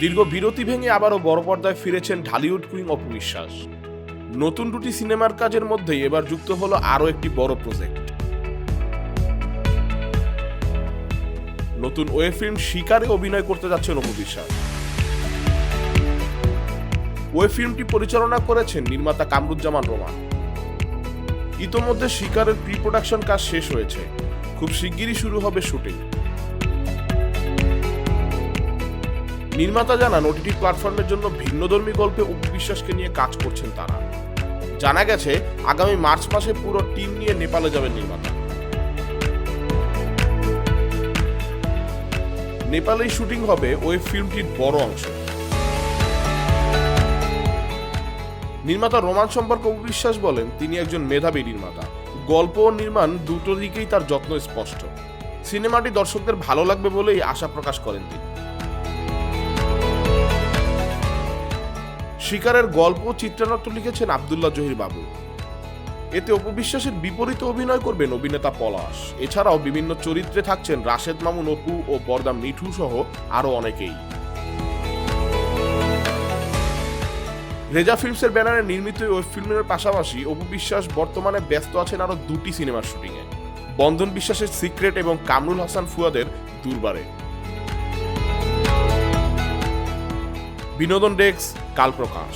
দীর্ঘ বিরতি ভেঙে আবারও বড় পর্দায় ফিরেছেন ঢালিউড কুইন অপু বিশ্বাস। নতুন দুটি সিনেমার কাজের মধ্যেই এবার যুক্ত হলো আরও একটি বড় প্রজেক্ট। নতুন ওয়েব ফিল্ম শিকারে অভিনয় করতে যাচ্ছেন অপু বিশ্বাস। ওয়েব ফিল্মটি পরিচালনা করেছেন নির্মাতা কামরুজ্জামান রোমান। ইতোমধ্যে শিকারের প্রি প্রোডাকশন কাজ শেষ হয়েছে, খুব শিগগিরই শুরু হবে শুটিং। নির্মাতা জানান ওটিটি প্ল্যাটফর্মের জন্য ভিন্নধর্মী গল্পে অপু বিশ্বাসকে নিয়ে কাজ করছেন তারা। জানা গেছে আগামী মার্চ মাসে পুরো টিম নিয়ে নেপালে যাবেন নির্মাতা। নেপালেই শুটিং হবে ওই ফিল্মটির বড় অংশ। নির্মাতা রোমান সম্পর্কে অপু বিশ্বাস বলেন, তিনি একজন মেধাবী নির্মাতা। গল্প ও নির্মাণ দুটো দিকেই তার যত্ন স্পষ্ট। সিনেমাটি দর্শকদের ভালো লাগবে বলেই আশা প্রকাশ করেন তিনি। শিকারের গল্প ও চিত্রনাট্য লিখেছেন আব্দুল্লাহ জহির বাবু। এতে অপু বিশ্বাসের বিপরীতে অভিনয় করবেন অভিনেতা পলাশ। এছাড়াও বিভিন্ন চরিত্রে থাকছেন রাশেদ মামুন অপু ও বরদা মিঠু সহ আরো অনেকেই। রেজা ফিল্মসের ব্যানারে নির্মিত ওয়েব ফিল্মের পাশাপাশি অপু বিশ্বাস বর্তমানে ব্যস্ত আছেন আরো দুটি সিনেমার শুটিংয়ে, বন্ধন বিশ্বাসের সিক্রেট এবং কামরুল হাসান ফুয়াদের দুর্বারে। বিনোদন ডেস্ক, কাল প্রকাশ।